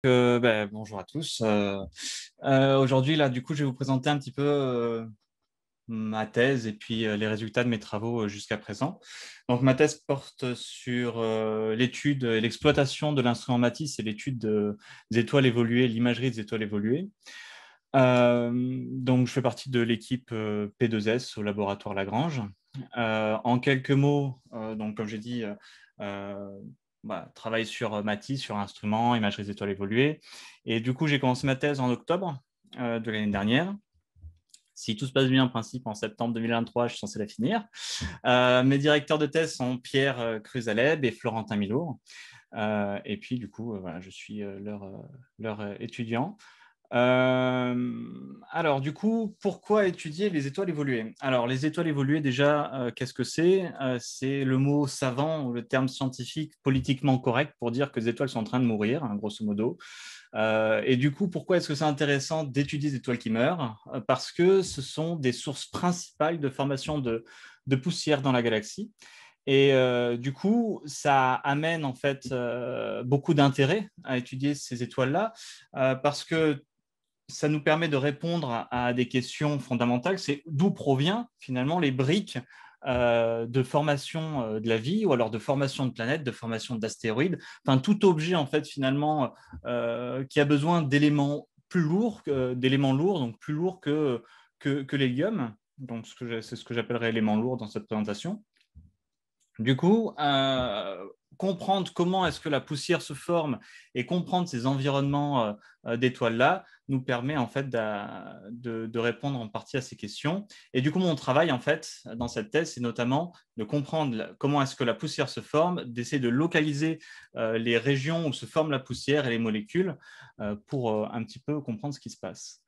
Bonjour à tous. Aujourd'hui, là, du coup, je vais vous présenter un petit peu ma thèse et puis les résultats de mes travaux jusqu'à présent. Donc, ma thèse porte sur l'étude et l'exploitation de l'instrument Matisse et l'étude des étoiles évoluées, l'imagerie des étoiles évoluées. Donc, je fais partie de l'équipe P2S au laboratoire Lagrange. En quelques mots, donc, comme j'ai dit, euh, travaille sur Matisse, sur instruments, imagerie des étoiles évoluées. Et du coup, j'ai commencé ma thèse en octobre de l'année dernière. Si tout se passe bien, en principe, en septembre 2023, je suis censé la finir. Mes directeurs de thèse sont Pierre Cruzaleb et Florentin Milour. Et puis, du coup, voilà, je suis leur étudiant. Alors, du coup, pourquoi étudier les étoiles évoluées? Alors, les étoiles évoluées, déjà, qu'est-ce que c'est? C'est le mot savant ou le terme scientifique politiquement correct pour dire que les étoiles sont en train de mourir, hein, grosso modo. Et du coup, pourquoi est-ce que c'est intéressant d'étudier les étoiles qui meurent? Parce que ce sont des sources principales de formation de poussière dans la galaxie. Et du coup, ça amène en fait beaucoup d'intérêt à étudier ces étoiles-là, parce que ça nous permet de répondre à des questions fondamentales. C'est d'où provient finalement les briques de formation de la vie ou alors de formation de planètes, de formation d'astéroïdes, enfin tout objet en fait finalement qui a besoin d'éléments plus lourds, d'éléments lourds, donc plus lourds que l'hélium. Donc c'est ce que j'appellerais éléments lourds dans cette présentation. Du coup, comprendre comment est-ce que la poussière se forme et comprendre ces environnements d'étoiles-là nous permet en fait de répondre en partie à ces questions. Et du coup, mon travail en fait dans cette thèse, c'est notamment de comprendre comment est-ce que la poussière se forme, d'essayer de localiser les régions où se forme la poussière et les molécules pour un petit peu comprendre ce qui se passe.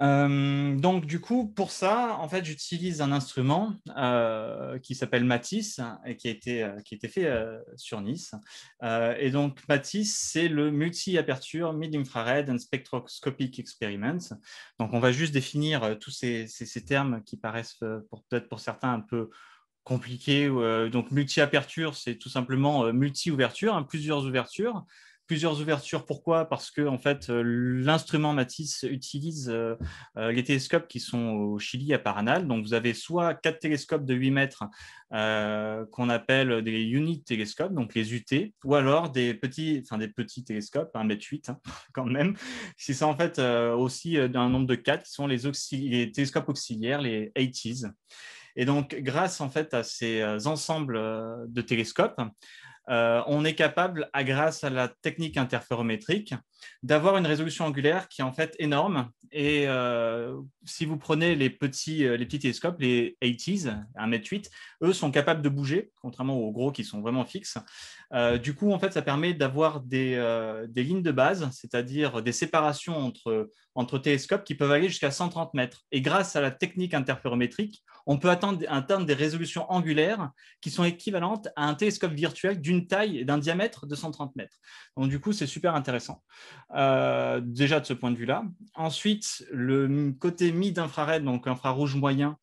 Donc, du coup, pour ça, en fait, j'utilise un instrument qui s'appelle Matisse et qui a été fait sur Nice. Et donc, Matisse, c'est le Multi-Aperture Mid-Infrared and Spectroscopic Experiment. Donc, on va juste définir tous ces termes qui paraissent peut-être pour certains un peu compliqués. Donc, multi-aperture, c'est tout simplement multi-ouverture, hein, plusieurs ouvertures. Plusieurs ouvertures, pourquoi? Parce que en fait, l'instrument Matisse utilise les télescopes qui sont au Chili à Paranal. Donc, vous avez soit 4 télescopes de 8 mètres qu'on appelle des unit télescopes, donc les UT, ou alors des petits télescopes, 1,8 m quand même. C'est ça en fait aussi d'un nombre de 4 qui sont les télescopes auxiliaires, les 80s. Et donc, grâce en fait à ces ensembles de télescopes, on est capable, grâce à la technique interférométrique, d'avoir une résolution angulaire qui est en fait énorme. Et si vous prenez les petits télescopes, les 80s, 1,8 m, eux sont capables de bouger, contrairement aux gros qui sont vraiment fixes. Du coup, en fait, ça permet d'avoir des lignes de base, c'est-à-dire des séparations entre télescopes qui peuvent aller jusqu'à 130 mètres. Et grâce à la technique interférométrique, on peut atteindre des résolutions angulaires qui sont équivalentes à un télescope virtuel d'une taille et d'un diamètre de 130 mètres. Donc, du coup, c'est super intéressant. Déjà de ce point de vue-là. Ensuite, le côté mid-infrared, donc infrarouge moyen.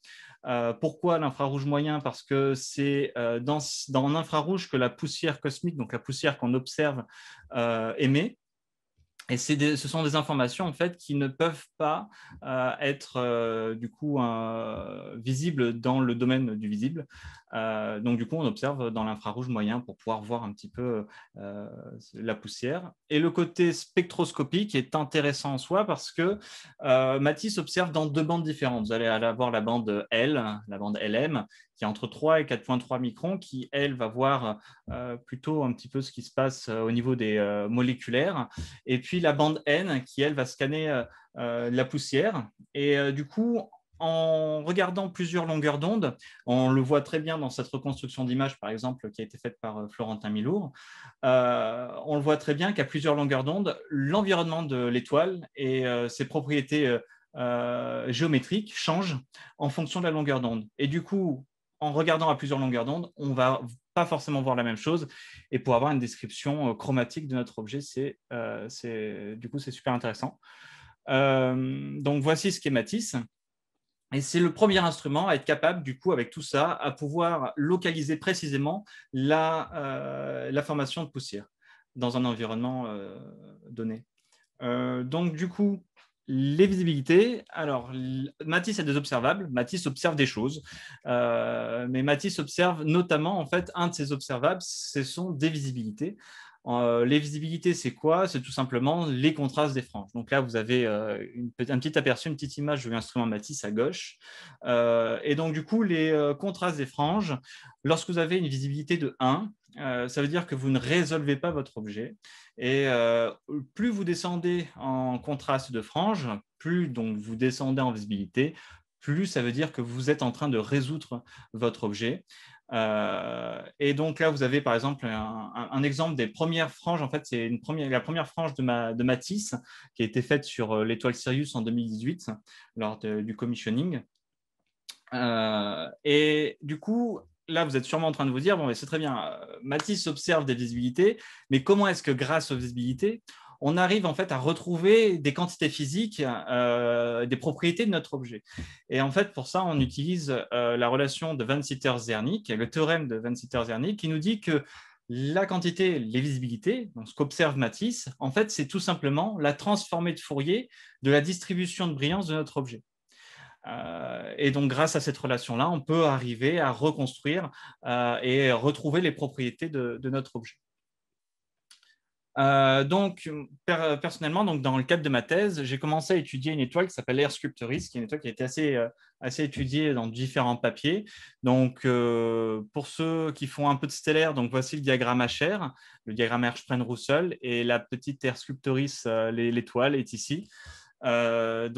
Pourquoi l'infrarouge moyen? Parce que c'est dans l'infrarouge que la poussière cosmique, donc la poussière qu'on observe, émet. Et ce sont des informations en fait qui ne peuvent pas être du coup visibles dans le domaine du visible. Donc du coup, on observe dans l'infrarouge moyen pour pouvoir voir un petit peu la poussière. Et le côté spectroscopique est intéressant en soi parce que Matisse observe dans deux bandes différentes. Vous allez avoir la bande L, la bande LM, qui est entre 3 et 4,3 microns, qui, elle, va voir plutôt un petit peu ce qui se passe au niveau des moléculaires. Et puis la bande N, qui, elle, va scanner la poussière. Et du coup, en regardant plusieurs longueurs d'onde, on le voit très bien dans cette reconstruction d'image, par exemple, qui a été faite par Florentin Milour, on le voit très bien qu'à plusieurs longueurs d'onde, l'environnement de l'étoile et ses propriétés géométriques changent en fonction de la longueur d'onde. Et du coup, en regardant à plusieurs longueurs d'onde, on va pas forcément voir la même chose. Et pour avoir une description chromatique de notre objet, du coup, c'est super intéressant. Donc, voici ce qu'est Matisse. Et c'est le premier instrument à être capable, du coup, avec tout ça, à pouvoir localiser précisément la formation de poussière. dans un environnement donné. Donc, du coup, les visibilités. Alors, Matisse a des observables. Matisse observe des choses. Mais Matisse observe notamment, en fait, un de ses observables, ce sont des visibilités. Les visibilités, c'est quoi? C'est tout simplement les contrastes des franges. Donc là, vous avez un petit aperçu, une petite image de l'instrument Matisse à gauche. Et donc, du coup, les contrastes des franges, lorsque vous avez une visibilité de 1, ça veut dire que vous ne résolvez pas votre objet. Et plus vous descendez en contraste de frange, plus donc vous descendez en visibilité, plus ça veut dire que vous êtes en train de résoudre votre objet. Et donc là, vous avez par exemple un exemple des premières franges. En fait, c'est la première frange de Matisse qui a été faite sur l'étoile Sirius en 2018 lors du commissioning. Et du coup, là, vous êtes sûrement en train de vous dire, bon, mais c'est très bien, Matisse observe des visibilités, mais comment est-ce que grâce aux visibilités, on arrive en fait à retrouver des quantités physiques, des propriétés de notre objet? Et en fait, pour ça, on utilise la relation de Van Sitter-Zernick, le théorème de Van Sitter-Zernick, qui nous dit que la quantité, les visibilités, donc ce qu'observe Matisse, en fait, c'est tout simplement la transformée de Fourier de la distribution de brillance de notre objet. Et donc, grâce à cette relation-là, on peut arriver à reconstruire et retrouver les propriétés de notre objet. Donc, personnellement, donc, dans le cadre de ma thèse, j'ai commencé à étudier une étoile qui s'appelle Air Sculptoris, qui est une étoile qui a été assez étudiée dans différents papiers. Donc, pour ceux qui font un peu de stellaire, donc voici le diagramme HR, le diagramme Hertzsprung-Russell, et la petite Air Sculptoris, l'étoile, est ici. La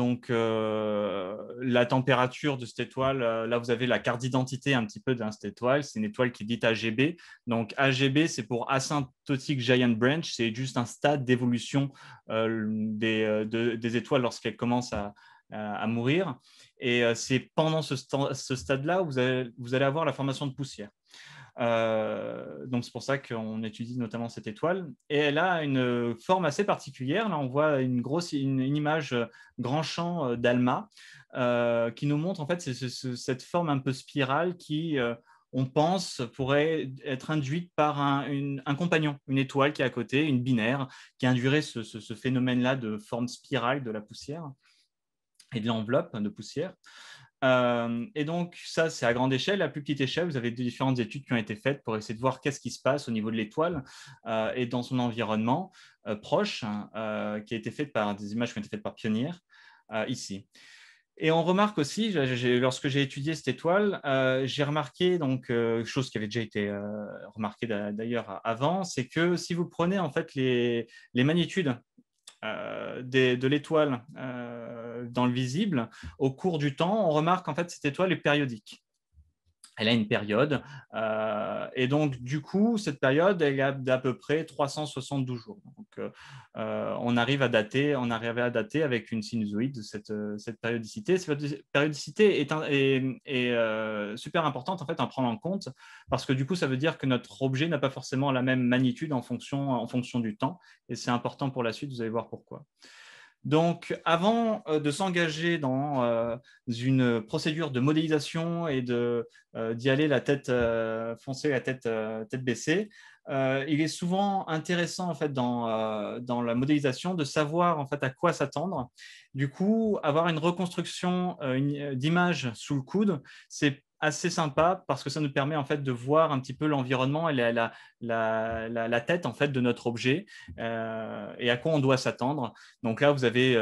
température de cette étoile, là vous avez la carte d'identité un petit peu de cette étoile. C'est une étoile qui est dite AGB. Donc AGB, c'est pour Asymptotic Giant Branch, c'est juste un stade d'évolution des étoiles lorsqu'elles commencent à mourir. Et c'est pendant ce stade-là où vous allez avoir la formation de poussière. Donc c'est pour ça qu'on étudie notamment cette étoile. Et elle a une forme assez particulière. Là, on voit une image grand champ d'Alma qui nous montre en fait cette forme un peu spirale qui, on pense, pourrait être induite par un compagnon, une étoile qui est à côté, une binaire, qui induirait ce phénomène-là de forme spirale de la poussière et de l'enveloppe de poussière. Et donc, ça, c'est à grande échelle. À plus petite échelle, vous avez différentes études qui ont été faites pour essayer de voir qu'est-ce qui se passe au niveau de l'étoile et dans son environnement proche, qui a été fait par des images qui ont été faites par Pioneer, ici. Et on remarque aussi, lorsque j'ai étudié cette étoile, j'ai remarqué donc chose qui avait déjà été remarquée d'ailleurs avant, c'est que si vous prenez en fait les magnitudes de l'étoile dans le visible, au cours du temps, on remarque qu'en fait, cette étoile est périodique. Elle a une période. Et donc, du coup, cette période, elle est d'à peu près 372 jours. Donc, on arrive à dater avec une sinusoïde cette périodicité. Cette périodicité est super importante en fait, à prendre en compte parce que du coup, ça veut dire que notre objet n'a pas forcément la même magnitude en fonction du temps. Et c'est important pour la suite, vous allez voir pourquoi. Donc, avant de s'engager dans une procédure de modélisation et d'y aller la tête foncée, la tête baissée, il est souvent intéressant en fait dans la modélisation de savoir en fait à quoi s'attendre. Du coup, avoir une reconstruction d'image sous le coude, c'est assez sympa parce que ça nous permet en fait de voir un petit peu l'environnement et la tête en fait de notre objet et à quoi on doit s'attendre. Donc là, vous avez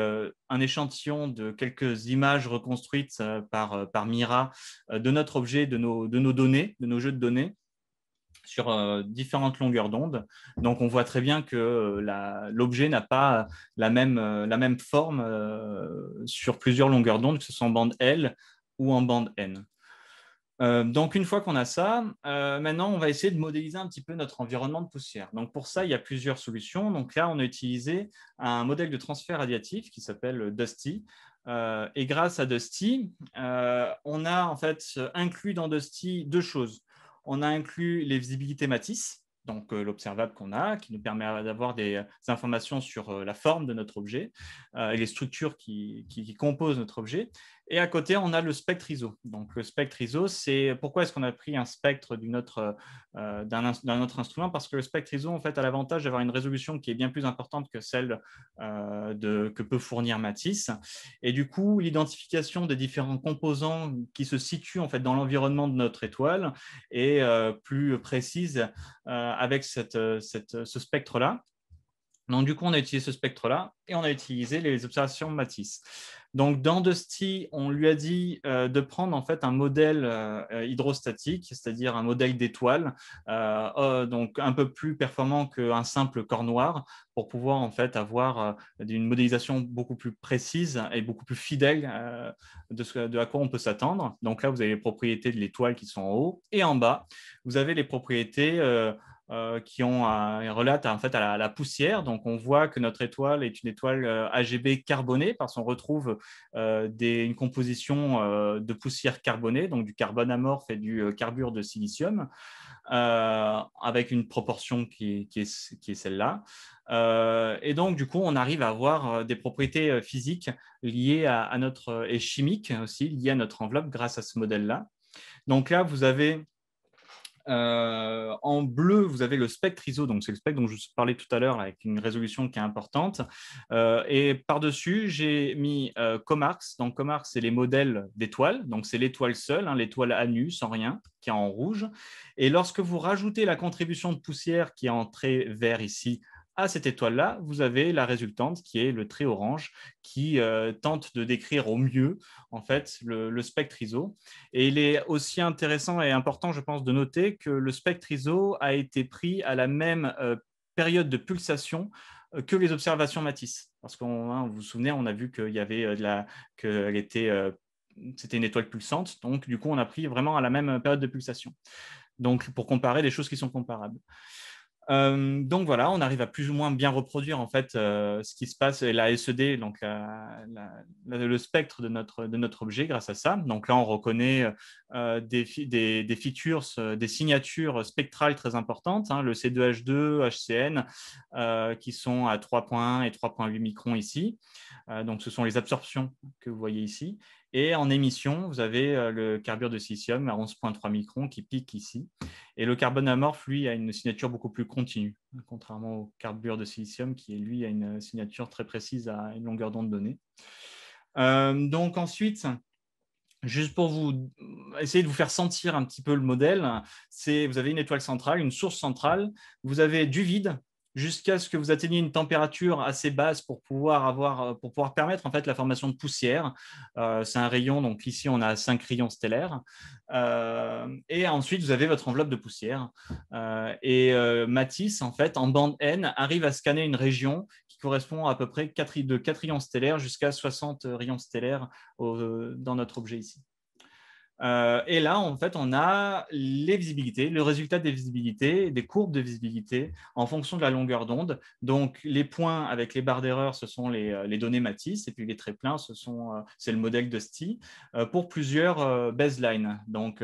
un échantillon de quelques images reconstruites par Mira de notre objet, de nos données, de nos jeux de données sur différentes longueurs d'onde. Donc, on voit très bien que l'objet n'a pas la même forme sur plusieurs longueurs d'onde, que ce soit en bande L ou en bande N. Donc, une fois qu'on a ça, maintenant, on va essayer de modéliser un petit peu notre environnement de poussière. Donc, pour ça, il y a plusieurs solutions. Donc là, on a utilisé un modèle de transfert radiatif qui s'appelle Dusty. Et grâce à Dusty, on a en fait inclus dans Dusty deux choses. On a inclus les visibilités Matisse, donc l'observable qu'on a, qui nous permet d'avoir des informations sur la forme de notre objet et les structures qui composent notre objet. Et à côté, on a le spectre ISO. Donc, le spectre ISO, c'est pourquoi est-ce qu'on a pris un spectre d'un autre instrument? Parce que le spectre ISO, en fait, a l'avantage d'avoir une résolution qui est bien plus importante que celle que peut fournir Matisse. Et du coup, l'identification des différents composants qui se situent en fait dans l'environnement de notre étoile est plus précise avec ce spectre-là. Donc, du coup, on a utilisé ce spectre-là et on a utilisé les observations Matisse. Donc, dans Dusty, on lui a dit de prendre en fait un modèle hydrostatique, c'est-à-dire un modèle d'étoile, donc un peu plus performant qu'un simple corps noir, pour pouvoir en fait avoir une modélisation beaucoup plus précise et beaucoup plus fidèle de à quoi on peut s'attendre. Donc là, vous avez les propriétés de l'étoile qui sont en haut, et en bas, vous avez les propriétés qui relatent en fait à la poussière. Donc, on voit que notre étoile est une étoile AGB carbonée parce qu'on retrouve une composition de poussière carbonée, donc du carbone amorphe et du carbure de silicium, avec une proportion qui est celle-là. Et donc, du coup, on arrive à avoir des propriétés physiques liées à notre, et chimiques aussi, liées à notre enveloppe grâce à ce modèle-là. Donc là, vous avez en bleu, vous avez le spectre ISO, donc c'est le spectre dont je vous parlais tout à l'heure, avec une résolution qui est importante. Et par-dessus, j'ai mis Comarx. Donc Comarx, c'est les modèles d'étoiles, donc c'est l'étoile seule, hein, l'étoile à nu, sans rien, qui est en rouge. Et lorsque vous rajoutez la contribution de poussière qui est en trait vert ici, à cette étoile-là, vous avez la résultante qui est le trait orange qui tente de décrire au mieux en fait le spectre ISO. Et il est aussi intéressant et important, je pense, de noter que le spectre ISO a été pris à la même période de pulsation que les observations Matisse. Parce vous vous souvenez, on a vu qu'il y avait c'était une étoile pulsante. Donc, du coup, on a pris vraiment à la même période de pulsation. Donc, pour comparer des choses qui sont comparables. Donc voilà, on arrive à plus ou moins bien reproduire en fait ce qui se passe, la SED, donc le spectre de notre objet grâce à ça. Donc là, on reconnaît des features, des signatures spectrales très importantes, hein, le C2H2, HCN, qui sont à 3,1 et 3,8 microns ici. Donc ce sont les absorptions que vous voyez ici. Et en émission, vous avez le carbure de silicium à 11,3 microns qui pique ici. Et le carbone amorphe, lui, a une signature beaucoup plus continue, contrairement au carbure de silicium qui, lui, a une signature très précise à une longueur d'onde donnée. Donc ensuite, juste pour vous essayer de vous faire sentir un petit peu le modèle, vous avez une étoile centrale, une source centrale, vous avez du vide jusqu'à ce que vous atteigniez une température assez basse pour pouvoir permettre en fait la formation de poussière. C'est un rayon, donc ici on a 5 rayons stellaires. Et ensuite vous avez votre enveloppe de poussière. Matisse, en fait, en bande N, arrive à scanner une région qui correspond à peu près de 4 rayons stellaires jusqu'à 60 rayons stellaires dans notre objet ici. Et là, en fait, on a les visibilités, le résultat des visibilités, des courbes de visibilité en fonction de la longueur d'onde. Donc, les points avec les barres d'erreur, ce sont les données Matisse, et puis les traits pleins, c'est le modèle de STI pour plusieurs baselines. Donc,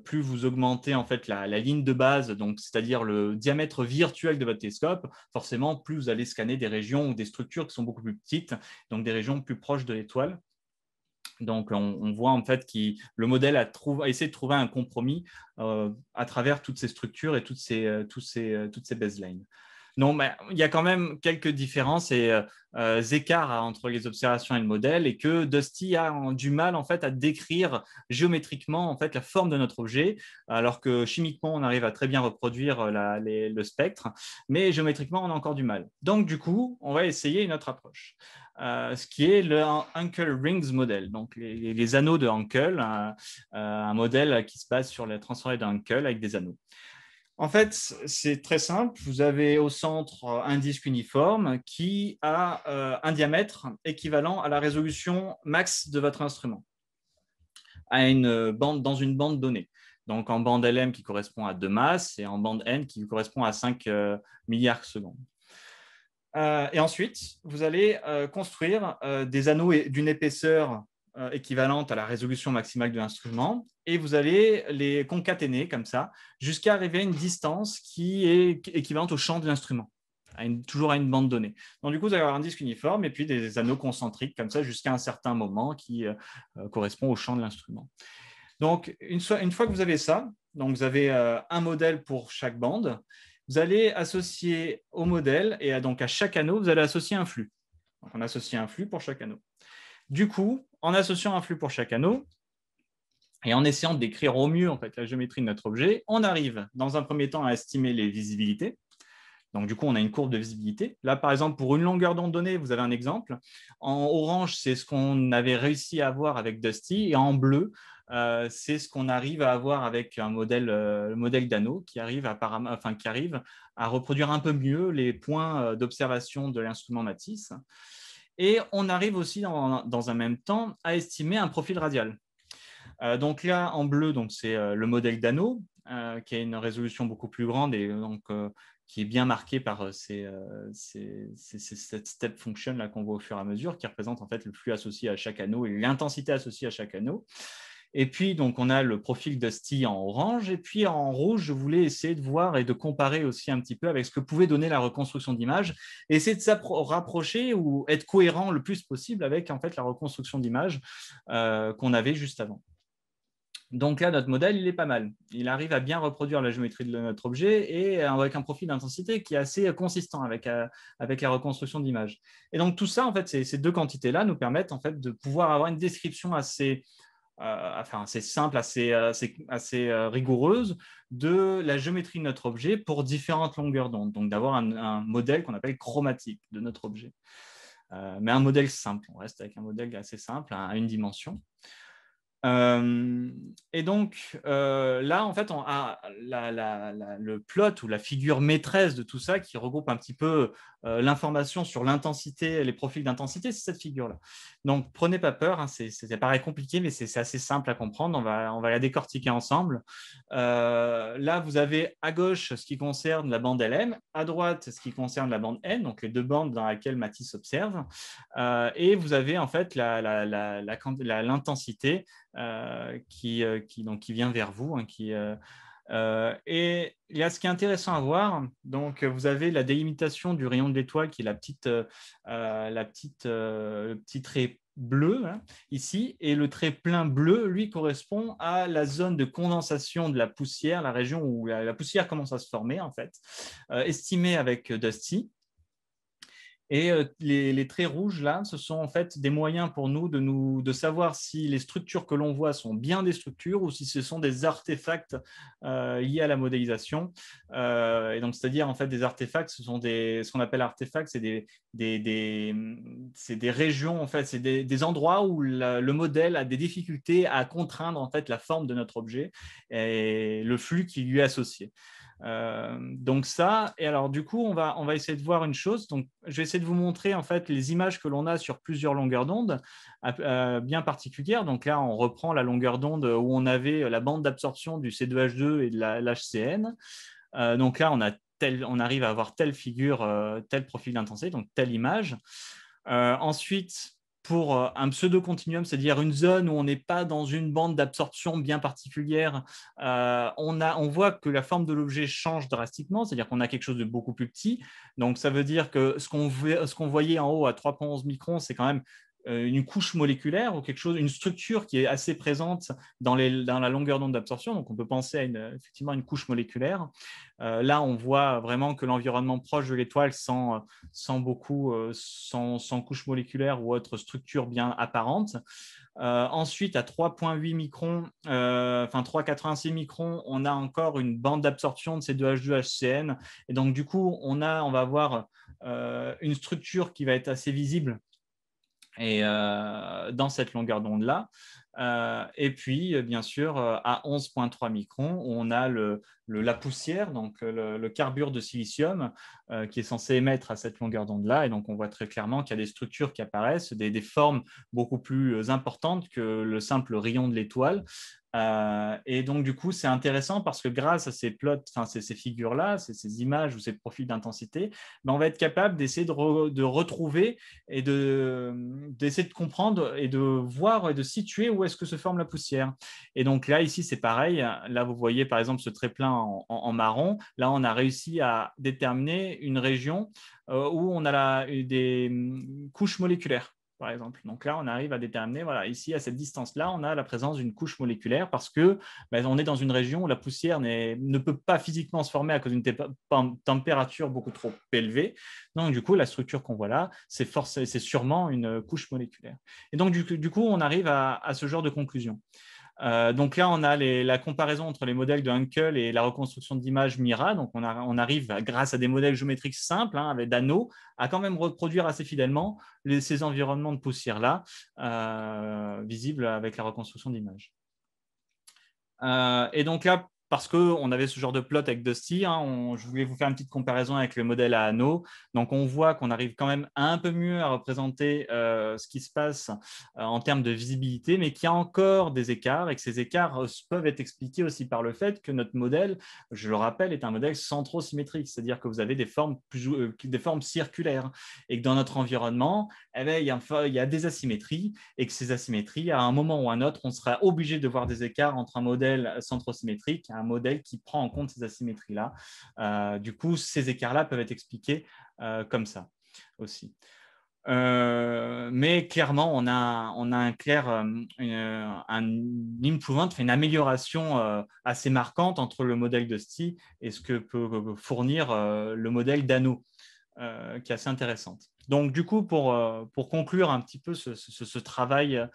plus vous augmentez en fait la ligne de base, donc c'est-à-dire le diamètre virtuel de votre télescope, forcément, plus vous allez scanner des régions ou des structures qui sont beaucoup plus petites, donc des régions plus proches de l'étoile. Donc, on voit en fait que le modèle a essayé de trouver un compromis à travers toutes ces structures et toutes ces baselines. Non, mais il y a quand même quelques différences et écarts entre les observations et le modèle, et que Dusty a du mal en fait à décrire géométriquement en fait la forme de notre objet, alors que chimiquement on arrive à très bien reproduire le spectre, mais géométriquement on a encore du mal. Donc du coup, on va essayer une autre approche. Ce qui est le Hankel Rings model, donc les anneaux de Hankel, un modèle qui se base sur les transformés de Hankel avec des anneaux. En fait, c'est très simple. Vous avez au centre un disque uniforme qui a un diamètre équivalent à la résolution max de votre instrument, dans une bande donnée. Donc en bande LM qui correspond à 2 masses et en bande N qui correspond à 5 milliards secondes. Et ensuite, vous allez construire des anneaux d'une épaisseur équivalente à la résolution maximale de l'instrument, et vous allez les concaténer comme ça jusqu'à arriver à une distance qui est équivalente au champ de l'instrument. toujours à une bande donnée. Donc, du coup, vous allez avoir un disque uniforme et puis des anneaux concentriques comme ça jusqu'à un certain moment qui correspond au champ de l'instrument. Donc, une fois que vous avez ça, donc vous avez un modèle pour chaque bande, vous allez associer au modèle et donc à chaque anneau, vous allez associer un flux. Donc, on associe un flux pour chaque anneau. Du coup, en associant un flux pour chaque anneau, et en essayant de décrire au mieux en fait, la géométrie de notre objet, on arrive dans un premier temps à estimer les visibilités. Donc, du coup, on a une courbe de visibilité. Là, par exemple, pour une longueur d'onde donnée, vous avez un exemple. En orange, c'est ce qu'on avait réussi à avoir avec Dusty. Et en bleu, c'est ce qu'on arrive à avoir avec un modèle, le modèle d'anneau qui arrive à reproduire un peu mieux les points d'observation de l'instrument Matisse. Et on arrive aussi, dans un même temps, à estimer un profil radial. Donc là, en bleu, c'est le modèle d'anneau, qui a une résolution beaucoup plus grande et donc qui est bien marqué par cette step function là qu'on voit au fur et à mesure, qui représente en fait le flux associé à chaque anneau et l'intensité associée à chaque anneau. Et puis, donc, on a le profil Dusty en orange. Et puis, en rouge, je voulais essayer de voir et de comparer aussi un petit peu avec ce que pouvait donner la reconstruction d'image. Essayer de se rapprocher ou être cohérent le plus possible avec en fait, la reconstruction d'image qu'on avait juste avant. Donc là, notre modèle, il est pas mal. Il arrive à bien reproduire la géométrie de notre objet et avec un profil d'intensité qui est assez consistant avec la reconstruction d'image. Et donc tout ça, en fait, ces deux quantités-là nous permettent en fait, de pouvoir avoir une description assez simple, assez rigoureuse de la géométrie de notre objet pour différentes longueurs d'onde. Donc d'avoir un modèle qu'on appelle chromatique de notre objet. Mais un modèle simple. On reste avec un modèle assez simple, à une dimension. Et donc là, en fait, on a le plot ou la figure maîtresse de tout ça qui regroupe un petit peu l'information sur l'intensité, les profils d'intensité, c'est cette figure-là. Donc, prenez pas peur, hein, ça paraît compliqué, mais c'est assez simple à comprendre. On va la décortiquer ensemble. Là, vous avez à gauche ce qui concerne la bande LM, à droite ce qui concerne la bande N, donc les deux bandes dans lesquelles Matisse observe. Et vous avez en fait l'intensité qui vient vers vous. Et il y a ce qui est intéressant à voir. Donc, vous avez la délimitation du rayon de l'étoile qui est le petit trait bleu hein, ici, et le trait plein bleu, lui, correspond à la zone de condensation de la poussière, la région où la poussière commence à se former, en fait, estimée avec Dusty. Et les traits rouges, là, ce sont en fait des moyens pour nous de savoir si les structures que l'on voit sont bien des structures ou si ce sont des artefacts liés à la modélisation. Et donc, c'est-à-dire, en fait, des artefacts, ce qu'on appelle artefacts, c'est des régions, en fait, c'est des endroits où le modèle a des difficultés à contraindre, en fait, la forme de notre objet et le flux qui lui est associé. Donc ça, et alors du coup, on va essayer de voir une chose. Donc, je vais essayer de vous montrer en fait les images que l'on a sur plusieurs longueurs d'onde bien particulières. Donc là, on reprend la longueur d'onde où on avait la bande d'absorption du C2H2 et de l'HCN. Donc là, on arrive à avoir telle figure, tel profil d'intensité, donc telle image. Ensuite, pour un pseudo-continuum, c'est-à-dire une zone où on n'est pas dans une bande d'absorption bien particulière, on voit que la forme de l'objet change drastiquement, c'est-à-dire qu'on a quelque chose de beaucoup plus petit. Donc, ça veut dire que ce qu'on voyait en haut à 3,11 microns, c'est quand même une couche moléculaire ou une structure qui est assez présente dans la longueur d'onde d'absorption. Donc, on peut penser à effectivement une couche moléculaire. Là, on voit vraiment que l'environnement proche de l'étoile sans couche moléculaire ou autre structure bien apparente. Ensuite, à 3,8 microns, 3,86 microns, on a encore une bande d'absorption de ces deux H2HCN. Et donc, du coup, on va avoir une structure qui va être assez visible et dans cette longueur d'onde-là. Et puis, bien sûr, à 11,3 microns, on a la poussière, donc le carbure de silicium, qui est censé émettre à cette longueur d'onde-là. Et donc, on voit très clairement qu'il y a des structures qui apparaissent, des formes beaucoup plus importantes que le simple rayon de l'étoile. Et donc, du coup, c'est intéressant parce que grâce à ces plots, ces figures-là, ces images ou ces profils d'intensité, on va être capable d'essayer de retrouver et d'essayer de comprendre et de voir et de situer où est-ce que se forme la poussière. Et donc là, ici, c'est pareil. Là, vous voyez, par exemple, ce trait-plein en marron. Là, on a réussi à déterminer une région où on a des couches moléculaires, par exemple. Donc là, on arrive à déterminer, voilà, ici, à cette distance-là, on a la présence d'une couche moléculaire parce que on est dans une région où la poussière ne peut pas physiquement se former à cause d'une température beaucoup trop élevée. Donc, du coup, la structure qu'on voit là, c'est sûrement une couche moléculaire. Et donc, du coup, on arrive à ce genre de conclusion. Donc là, on a la comparaison entre les modèles de Hankel et la reconstruction d'images Mira. Donc, on arrive, grâce à des modèles géométriques simples, avec d'anneaux, à quand même reproduire assez fidèlement ces environnements de poussière-là, visibles avec la reconstruction d'images. Et donc là, parce qu'on avait ce genre de plot avec Dusty, je voulais vous faire une petite comparaison avec le modèle à anneaux. Donc, on voit qu'on arrive quand même un peu mieux à représenter ce qui se passe en termes de visibilité, mais qu'il y a encore des écarts et que ces écarts peuvent être expliqués aussi par le fait que notre modèle, je le rappelle, est un modèle centrosymétrique, c'est-à-dire que vous avez des formes circulaires et que dans notre environnement, il y a des asymétries et que ces asymétries, à un moment ou à un autre, on sera obligé de voir des écarts entre un modèle centrosymétrique et un modèle qui prend en compte ces asymétries-là. Du coup, ces écarts-là peuvent être expliqués comme ça aussi. Mais clairement, on a un clair improvement, une amélioration assez marquante entre le modèle de STI et ce que peut fournir le modèle d'anneau, qui est assez intéressante. Donc, du coup, pour conclure un petit peu ce travail,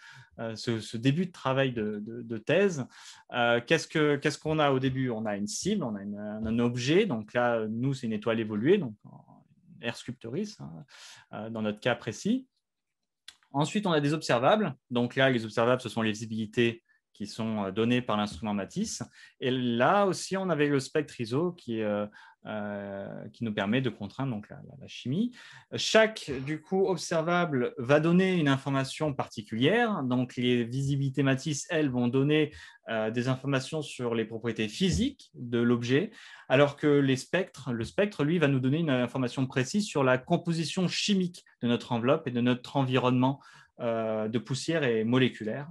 ce début de travail de thèse, qu'est-ce qu'on a au début? On a une cible, on a un objet. Donc là, nous, c'est une étoile évoluée, donc Air Sculptoris, dans notre cas précis. Ensuite, on a des observables. Donc là, les observables, ce sont les visibilités qui sont données par l'instrument Matisse. Et là aussi, on avait le spectre ISO qui nous permet de contraindre donc, la chimie. Chaque du coup, observable va donner une information particulière. Donc, les visibilités Matisse, elles, vont donner des informations sur les propriétés physiques de l'objet, alors que le spectre, lui, va nous donner une information précise sur la composition chimique de notre enveloppe et de notre environnement de poussière et moléculaire.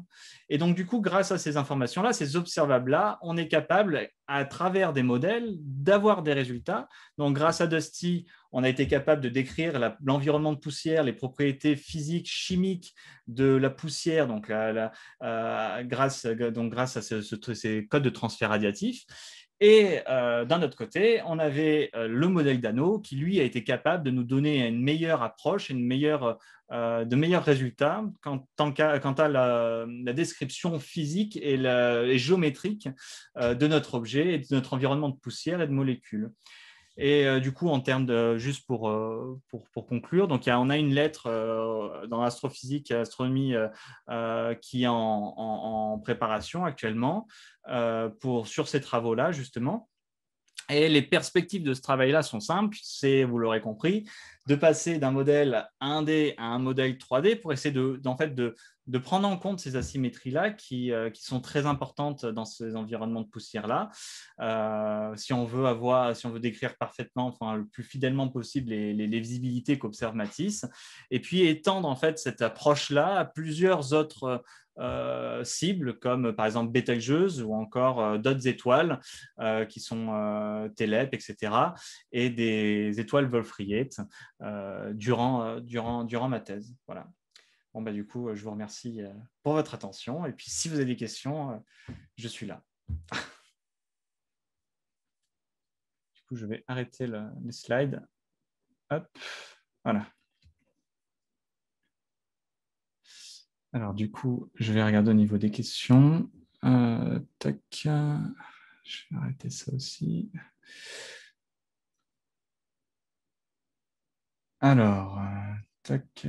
Et donc, du coup, grâce à ces informations-là, ces observables-là, on est capable, à travers des modèles, d'avoir des résultats. Donc, grâce à Dusty, on a été capable de décrire l'environnement de poussière, les propriétés physiques, chimiques de la poussière, donc grâce à ces codes de transfert radiatif. Et d'un autre côté, on avait le modèle d'anneau qui, lui, a été capable de nous donner une meilleure approche, de meilleurs résultats quant à la description physique et géométrique de notre objet et de notre environnement de poussière et de molécules. Et du coup, en termes juste pour conclure, donc on a une lettre dans l'astrophysique et l'astronomie qui est en préparation actuellement sur ces travaux-là, justement. Et les perspectives de ce travail-là sont simples, c'est, vous l'aurez compris, de passer d'un modèle 1D à un modèle 3D pour essayer de prendre en compte ces asymétries-là qui sont très importantes dans ces environnements de poussière-là. Si on veut décrire parfaitement, enfin, le plus fidèlement possible les visibilités qu'observe Matisse, et puis étendre en fait cette approche-là à plusieurs autres cibles, comme par exemple Betelgeuse ou encore d'autres étoiles qui sont Télèpe, etc., et des étoiles wolfriettes durant ma thèse. Voilà. Bon, du coup, je vous remercie pour votre attention. Et puis, si vous avez des questions, je suis là. Du coup, je vais arrêter les slides. Hop, voilà. Alors, du coup, je vais regarder au niveau des questions. Tac. Je vais arrêter ça aussi. Alors, tac.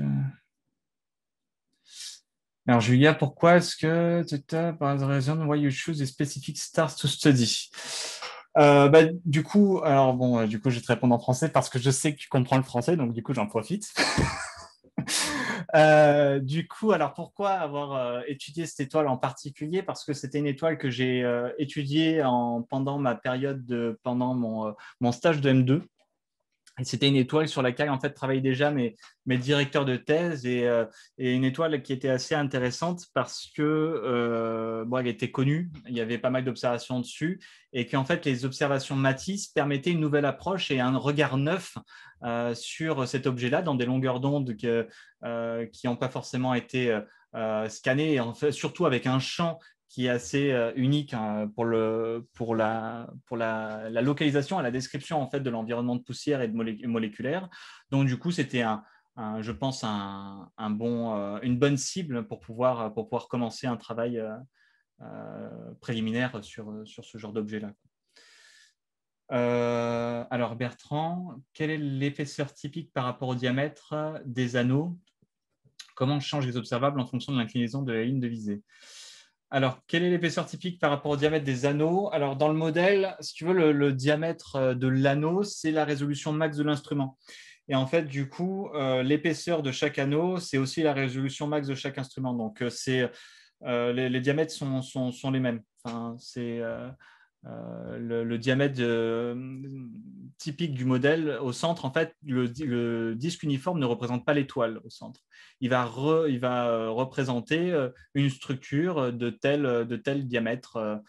Alors, Julia, pourquoi est-ce que, par raison, why you choose a specific stars to study? Du coup, je vais te répondre en français parce que je sais que tu comprends le français, donc du coup, j'en profite. Du coup, alors pourquoi avoir étudié cette étoile en particulier? Parce que c'était une étoile que j'ai étudiée pendant ma période pendant mon stage de M2. Et c'était une étoile sur laquelle en fait travaillaient déjà mes directeurs de thèse et une étoile qui était assez intéressante parce que bon, elle était connue, il y avait pas mal d'observations dessus et qu'en fait les observations Matisse permettaient une nouvelle approche et un regard neuf sur cet objet-là dans des longueurs d'onde qui n'ont pas forcément été scannées, et en fait, surtout avec un champ qui est assez unique hein, pour la localisation et la description en fait, de l'environnement de poussière et de moléculaire. Donc, du coup, c'était, je pense, une bonne cible pour pouvoir commencer un travail préliminaire sur ce genre d'objet-là. Alors, Bertrand, quelle est l'épaisseur typique par rapport au diamètre des anneaux? Comment changent les observables en fonction de l'inclinaison de la ligne de visée? Alors, quelle est l'épaisseur typique par rapport au diamètre des anneaux? Alors, dans le modèle, si tu veux, le diamètre de l'anneau, c'est la résolution max de l'instrument. Et en fait, du coup, l'épaisseur de chaque anneau, c'est aussi la résolution max de chaque instrument. Donc, les diamètres sont les mêmes. Enfin, c'est le diamètre typique du modèle au centre, en fait, le disque uniforme ne représente pas l'étoile au centre. Il va représenter une structure de tel diamètre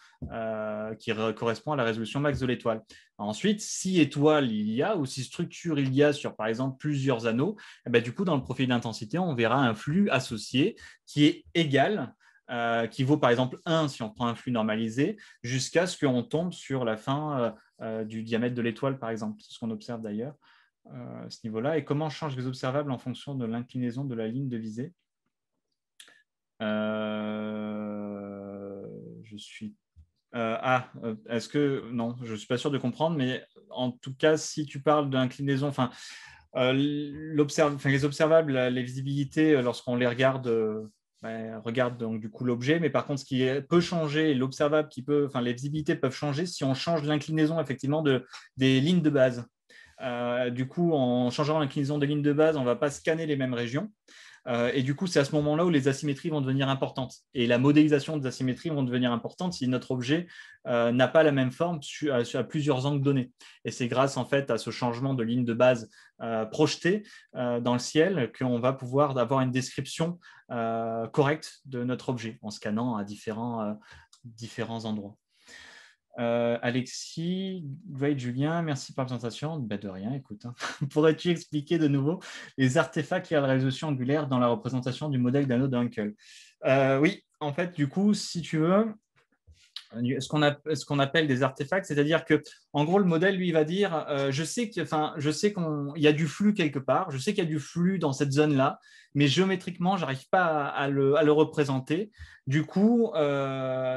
qui correspond à la résolution max de l'étoile. Ensuite, si étoiles il y a ou si structure il y a sur, par exemple, plusieurs anneaux, et bien, du coup, dans le profil d'intensité, on verra un flux associé qui est égal qui vaut par exemple 1 si on prend un flux normalisé, jusqu'à ce qu'on tombe sur la fin du diamètre de l'étoile, par exemple. C'est ce qu'on observe d'ailleurs à ce niveau-là. Et comment changent les observables en fonction de l'inclinaison de la ligne de visée? Je suis... est-ce que... Non, je ne suis pas sûr de comprendre, mais en tout cas, si tu parles d'inclinaison... les observables, les visibilités, lorsqu'on les regarde... regarde donc du coup l'objet, mais par contre, ce qui peut changer, l'observable les visibilités peuvent changer si on change l'inclinaison effectivement des lignes de base. Du coup, en changeant l'inclinaison des lignes de base, on ne va pas scanner les mêmes régions. Et du coup, c'est à ce moment-là où les asymétries vont devenir importantes. Et la modélisation des asymétries vont devenir importante si notre objet n'a pas la même forme à plusieurs angles donnés. Et c'est grâce en fait à ce changement de ligne de base projetée dans le ciel qu'on va pouvoir avoir une description correcte de notre objet en scannant à différents endroits. Alexis, Wade, Julien, merci pour la présentation. De rien, écoute. Hein. Pourrais-tu expliquer de nouveau les artefacts liés à la résolution angulaire dans la représentation du modèle d'anneau d'Unkel? Oui, en fait, du coup, si tu veux, ce qu'on appelle des artefacts, c'est-à-dire que, en gros, le modèle, lui, va dire, je sais qu'il y a du flux quelque part, je sais qu'il y a du flux dans cette zone-là, mais géométriquement, je n'arrive pas à le représenter. Du coup,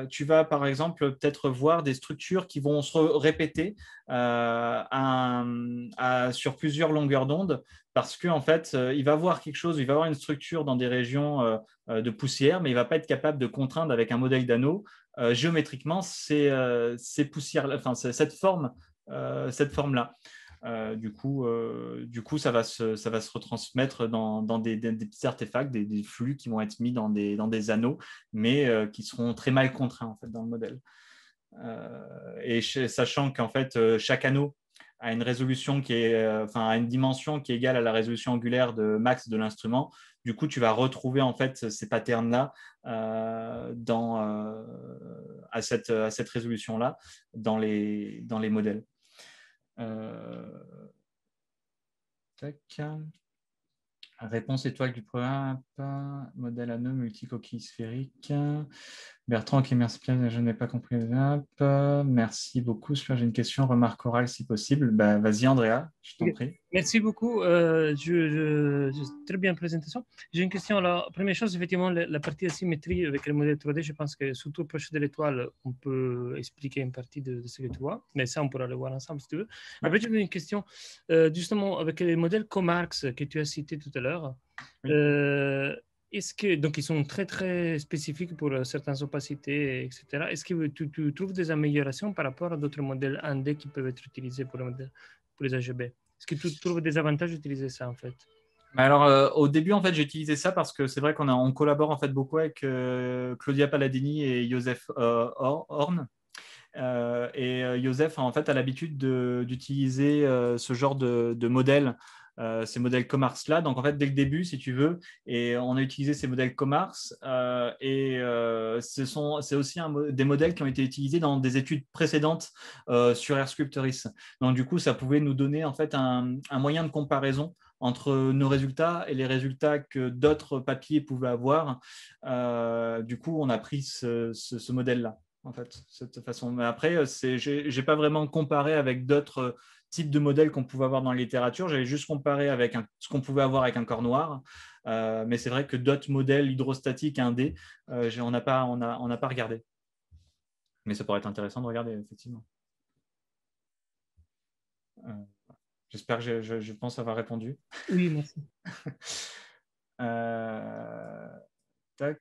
tu vas, par exemple, peut-être voir des structures qui vont se répéter sur plusieurs longueurs d'onde, parce qu'en fait, il va voir quelque chose, il va avoir une structure dans des régions de poussière, mais il ne va pas être capable de contraindre avec un modèle d'anneau géométriquement ces poussières, enfin cette forme-là. Du coup, ça va se retransmettre dans des petits artefacts, des flux qui vont être mis dans des anneaux, mais qui seront très mal contraints en fait, dans le modèle. Et sachant qu'en fait, chaque anneau a une résolution a une dimension qui est égale à la résolution angulaire de max de l'instrument. Du coup, tu vas retrouver en fait ces patterns-là à cette résolution-là dans les modèles. Tac. Réponse étoile du programme, modèle anneau multicoquille sphérique. Bertrand, ok, merci Pierre, je n'ai pas compris. Merci beaucoup. J'ai une question, remarque orale si possible. Bah, vas-y Andrea, je t'en prie. Merci beaucoup. Très bien présentation. J'ai une question. La première chose, effectivement, la partie asymétrie avec le modèle 3D, je pense que surtout proche de l'étoile, on peut expliquer une partie de ce que tu vois. Mais ça, on pourra le voir ensemble si tu veux. Ouais. Après, j'ai une question, justement, avec les modèles Comarx que tu as cités tout à l'heure. Oui. Est-ce que, donc, ils sont très, très spécifiques pour certaines opacités, etc. Est-ce que tu trouves des améliorations par rapport à d'autres modèles 1D qui peuvent être utilisés pour les AGB? Est-ce que tu trouves des avantages d'utiliser ça, en fait? Alors, au début, en fait, j'ai utilisé ça parce que c'est vrai qu'on collabore en fait beaucoup avec Claudia Palladini et Joseph Horn. Joseph, en fait, a l'habitude d'utiliser ce genre de modèles, ces modèles Comars-là. Donc, en fait, dès le début, si tu veux, et on a utilisé ces modèles Comars, c'est aussi des modèles qui ont été utilisés dans des études précédentes sur AirScripteris. Donc, du coup, ça pouvait nous donner en fait un moyen de comparaison entre nos résultats et les résultats que d'autres papiers pouvaient avoir. Du coup, on a pris ce modèle-là, en fait, cette façon. Mais après, j'ai pas vraiment comparé avec d'autres types de modèles qu'on pouvait avoir dans la littérature. J'avais juste comparé avec ce qu'on pouvait avoir avec un corps noir. Mais c'est vrai que d'autres modèles hydrostatiques 1D, on n'a pas regardé. Mais ça pourrait être intéressant de regarder, effectivement. J'espère que je pense avoir répondu. Oui, merci. Tac,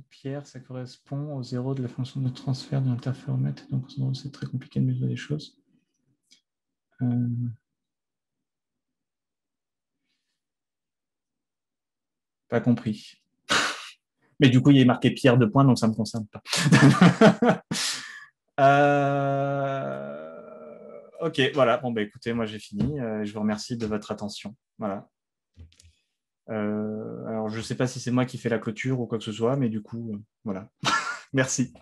Pierre, ça correspond au zéro de la fonction de transfert de l'interféromètre. Donc, c'est très compliqué de mesurer les choses. Pas compris. Mais du coup, il est marqué Pierre de points, donc ça ne me concerne pas. Ok, voilà. Bon, bah, écoutez, moi j'ai fini. Je vous remercie de votre attention. Voilà. Alors, je ne sais pas si c'est moi qui fais la clôture ou quoi que ce soit, mais du coup, voilà. Merci.